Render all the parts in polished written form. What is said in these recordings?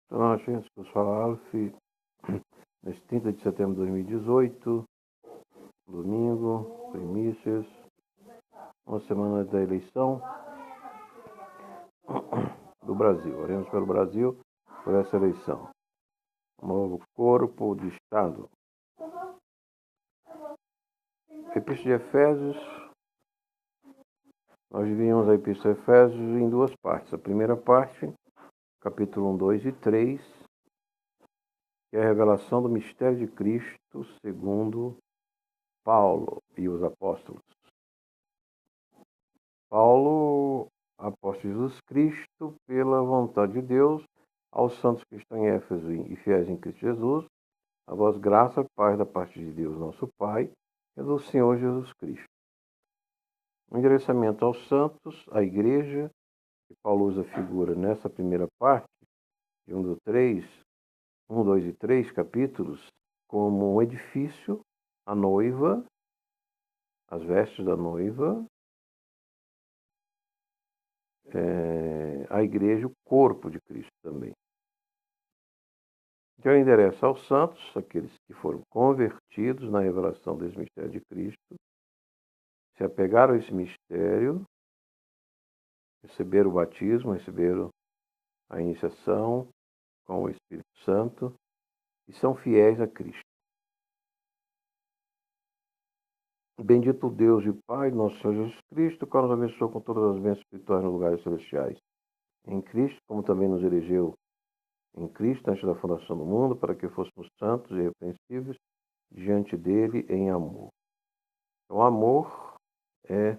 Olá, gente, eu sou Alf, nesse 30 de setembro de 2018, domingo, primícias, uma semana da eleição do Brasil. Oremos pelo Brasil por essa eleição. Um novo corpo de Estado. Epístola de Efésios, nós dividimos a Epístola de Efésios em duas partes. A primeira parte, capítulo 1, 2 e 3, que é a revelação do mistério de Cristo segundo Paulo e os apóstolos. Paulo, apóstolo de Jesus Cristo, pela vontade de Deus, aos santos que estão em Éfeso e fiéis em Cristo Jesus, a vós graça e paz da parte de Deus, nosso Pai, e do Senhor Jesus Cristo. Um endereçamento aos santos, à igreja, que Paulo usa a figura nessa primeira parte, de 1, 2 e 3 capítulos, como um edifício, a noiva, as vestes da noiva, a igreja, o corpo de Cristo também. Então, ele endereça aos santos, aqueles que foram convertidos na revelação desse mistério de Cristo, se apegaram a esse mistério, receberam o batismo, receberam a iniciação com o Espírito Santo e são fiéis a Cristo. Bendito Deus e Pai, nosso Senhor Jesus Cristo, que nos abençoou com todas as bênçãos espirituais nos lugares celestiais. Em Cristo, como também nos elegeu em Cristo antes da fundação do mundo, para que fôssemos santos e irrepreensíveis diante dele em amor. Então, amor é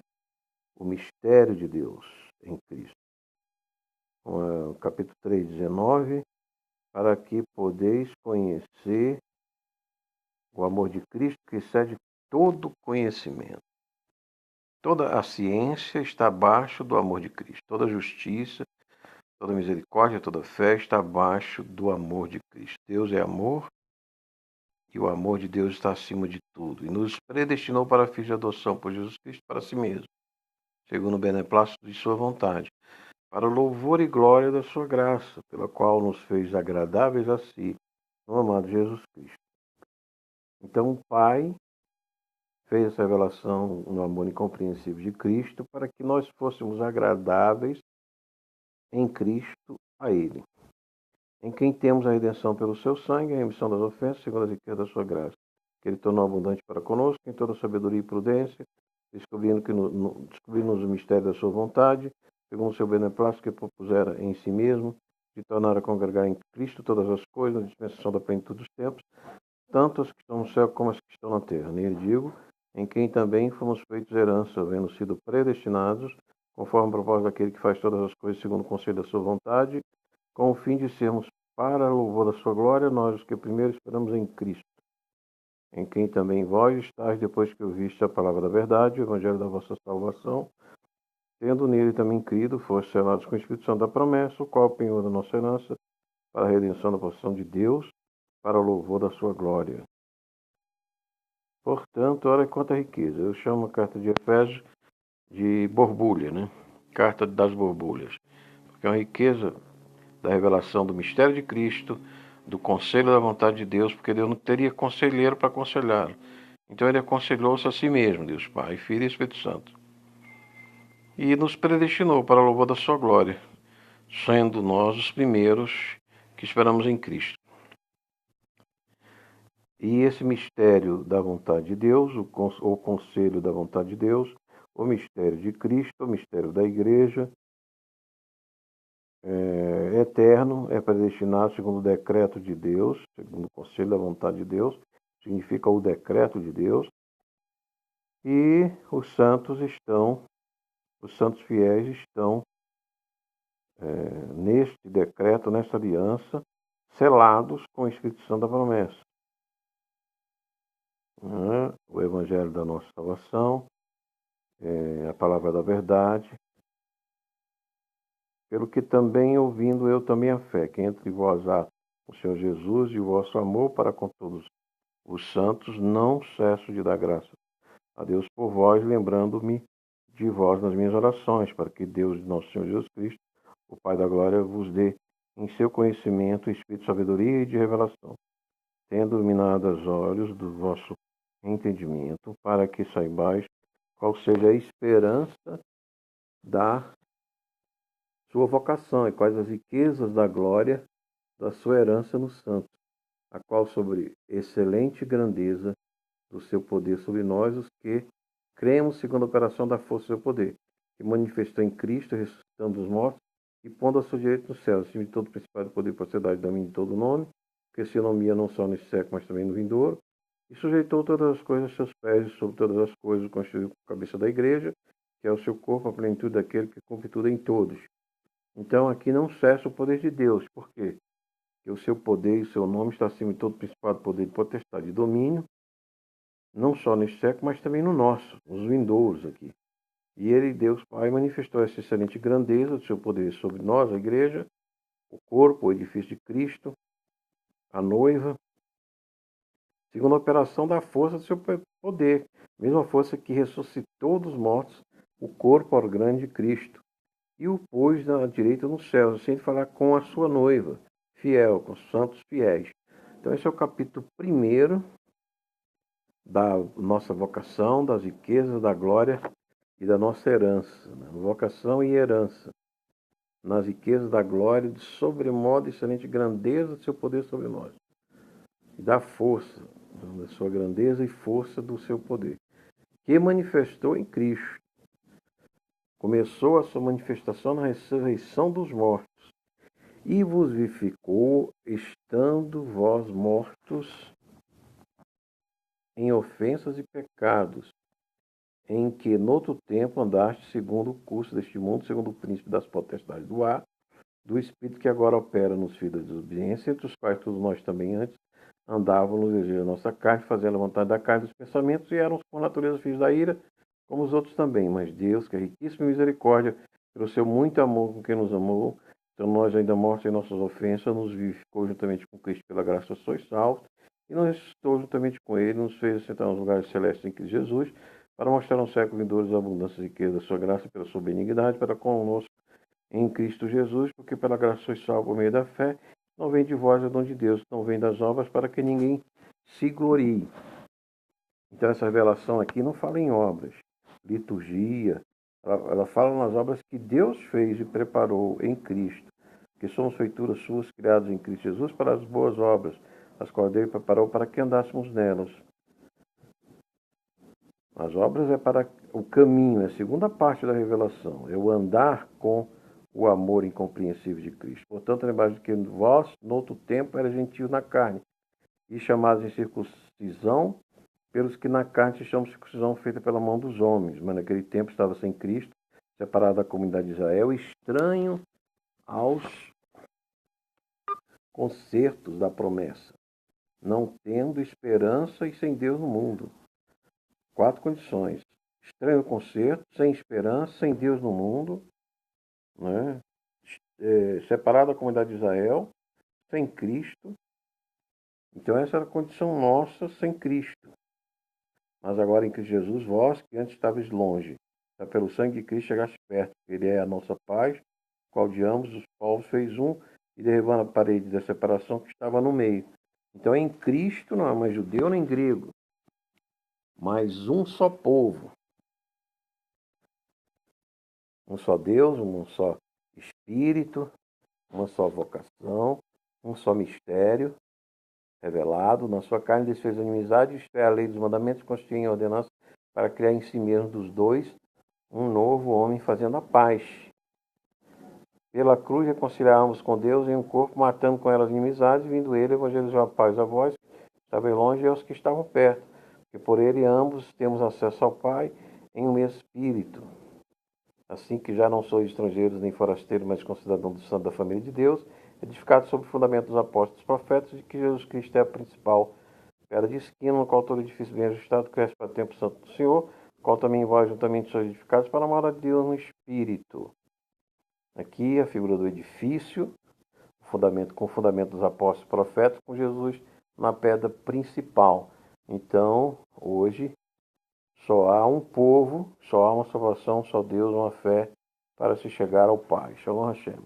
o mistério de Deus em Cristo. Capítulo 3, 19, para que podeis conhecer o amor de Cristo que excede todo conhecimento. Toda a ciência está abaixo do amor de Cristo. Toda a justiça, toda a misericórdia, toda a fé está abaixo do amor de Cristo. Deus é amor e o amor de Deus está acima de tudo. E nos predestinou para a filha de adoção por Jesus Cristo para si mesmo, segundo o beneplácito de sua vontade, para o louvor e glória da sua graça, pela qual nos fez agradáveis a si, no amado Jesus Cristo. Então o Pai fez essa revelação no amor incompreensível de Cristo para que nós fôssemos agradáveis em Cristo a Ele, em quem temos a redenção pelo seu sangue, a remissão das ofensas, segundo as riquezas da sua graça, que Ele tornou abundante para conosco em toda sabedoria e prudência, descobrindo-nos o mistério da sua vontade, segundo o seu beneplácito que propusera em si mesmo, de tornar a congregar em Cristo todas as coisas, na dispensação da plenitude dos tempos, tanto as que estão no céu como as que estão na terra. Nele digo, em quem também fomos feitos herança, havendo sido predestinados, conforme o propósito daquele que faz todas as coisas segundo o conselho da sua vontade, com o fim de sermos para louvor da sua glória, nós os que primeiro esperamos em Cristo, em quem também vós estáis, depois que ouviste a palavra da verdade, o evangelho da vossa salvação, tendo nele também crido, foste selados com o Espírito Santo da promessa, o qual é o penhor da nossa herança, para a redenção da possessão de Deus, para o louvor da sua glória. Portanto, olha quanta riqueza. Eu chamo a carta de Efésios de borbulha, né? Carta das borbulhas. Porque é uma riqueza da revelação do mistério de Cristo, do conselho da vontade de Deus, porque Deus não teria conselheiro para aconselhá-lo. Então ele aconselhou-se a si mesmo, Deus Pai, Filho e Espírito Santo. E nos predestinou para o louvor da sua glória, sendo nós os primeiros que esperamos em Cristo. E esse mistério da vontade de Deus, o conselho da vontade de Deus, o mistério de Cristo, o mistério da igreja, é eterno, é predestinado segundo o decreto de Deus, segundo o conselho da vontade de Deus, significa o decreto de Deus, e os santos fiéis estão neste decreto, nesta aliança, selados com o Espírito Santo da promessa. O Evangelho da nossa salvação, a palavra da verdade, pelo que também ouvindo eu também a fé, que entre vós há o Senhor Jesus e o vosso amor para com todos os santos, não cesso de dar graças a Deus por vós, lembrando-me de vós nas minhas orações, para que Deus, nosso Senhor Jesus Cristo, o Pai da glória, vos dê em seu conhecimento, espírito de sabedoria e de revelação, tendo iluminado os olhos do vosso entendimento, para que saibais qual seja a esperança da sua vocação e quais as riquezas da glória da sua herança nos santos, a qual sobre excelente grandeza do seu poder sobre nós, os que cremos segundo a operação da força do seu poder, que manifestou em Cristo, ressuscitando os mortos, e pondo a sua direita no céu, acima de todo principado, poder e procedade, domínio de todo nome, que se nomia não só nesse século, mas também no vindouro, e sujeitou todas as coisas a seus pés, e sobre todas as coisas constituiu a cabeça da igreja, que é o seu corpo, a plenitude daquele que cumpre tudo em todos. Então aqui não cessa o poder de Deus. Por quê? Porque o seu poder e o seu nome está acima de todo principado, poder e potestade e domínio, não só neste século, mas também no nosso, nos vindouros aqui. E ele, Deus Pai, manifestou essa excelente grandeza do seu poder sobre nós, a igreja, o corpo, o edifício de Cristo, a noiva, segundo a operação da força do seu poder, mesma força que ressuscitou dos mortos o corpo ao grande de Cristo, e o pôs na direita nos céus, assim de falar com a sua noiva, fiel, com os santos fiéis. Então esse é o capítulo 1 da nossa vocação, das riquezas, da glória e da nossa herança. Né? Vocação e herança. Nas riquezas da glória, de sobremodo excelente grandeza do seu poder sobre nós. E da força, da sua grandeza e força do seu poder. Que manifestou em Cristo. Começou a sua manifestação na ressurreição dos mortos. E vos vivificou, estando vós mortos em ofensas e pecados, em que noutro tempo andaste segundo o curso deste mundo, segundo o príncipe das potestades do ar, do espírito que agora opera nos filhos da desobediência, entre os quais todos nós também antes andávamos no desejo da nossa carne, fazendo a vontade da carne dos pensamentos, e éramos por natureza filhos da ira, como os outros também. Mas Deus, que é riquíssimo em misericórdia, pelo seu muito amor com quem nos amou, então nós ainda mortos em nossas ofensas, nos vivificou juntamente com Cristo pela graça sois salvos, e nos ressuscitou juntamente com ele, nos fez assentar nos lugares celestes em Cristo Jesus, para mostrar no século vindouro a abundância e riqueza da sua graça, pela sua benignidade, para conosco em Cristo Jesus, porque pela graça sois salvos por meio da fé, não vem de vós, é dom de Deus, não vem das obras, para que ninguém se glorie. Então essa revelação aqui não fala em obras, liturgia, ela fala nas obras que Deus fez e preparou em Cristo, que somos feituras suas, criados em Cristo Jesus, para as boas obras, as quais Deus preparou para que andássemos nelas. As obras é para o caminho, é a segunda parte da revelação, é o andar com o amor incompreensível de Cristo. Portanto, lembramos de que vós, no outro tempo, era gentio na carne, e chamados em circuncisão, pelos que na carne se chamam circuncisão feita pela mão dos homens, mas naquele tempo estava sem Cristo, separado da comunidade de Israel, estranho aos concertos da promessa, não tendo esperança e sem Deus no mundo. 4 condições: estranho concerto, sem esperança, sem Deus no mundo, né? Separado da comunidade de Israel, sem Cristo. Então essa era a condição nossa sem Cristo. Mas agora em Cristo Jesus, vós que antes estavais longe, pelo sangue de Cristo chegaste perto. Ele é a nossa paz, qual de ambos os povos fez um, e derribando a parede da separação que estava no meio. Então em Cristo não há mais judeu nem grego, mas um só povo. Um só Deus, um só Espírito, uma só vocação, um só mistério revelado. Na sua carne desfez a inimizade, isto é, a lei dos mandamentos, constitui em ordenança para criar em si mesmo dos dois um novo homem, fazendo a paz. Pela cruz reconciliávamos com Deus em um corpo, matando com elas inimizades, vindo ele evangelizou a paz a vós, que estavam longe, e aos que estavam perto, porque por ele ambos temos acesso ao Pai em um mesmo Espírito. Assim que já não sois estrangeiros nem forasteiros, mas concidadãos do santo da família de Deus, edificados sobre o fundamento dos apóstolos e dos profetas, de que Jesus Cristo é a principal pedra de esquina, no qual todo edifício bem ajustado cresce para o tempo santo do Senhor, qual também vós juntamente sois edificados para a morada de Deus no Espírito. Aqui a figura do edifício, fundamento com o fundamento dos apóstolos e profetas, com Jesus na pedra principal. Então, hoje, só há um povo, só há uma salvação, só Deus, uma fé para se chegar ao Pai. Shalom Hashem.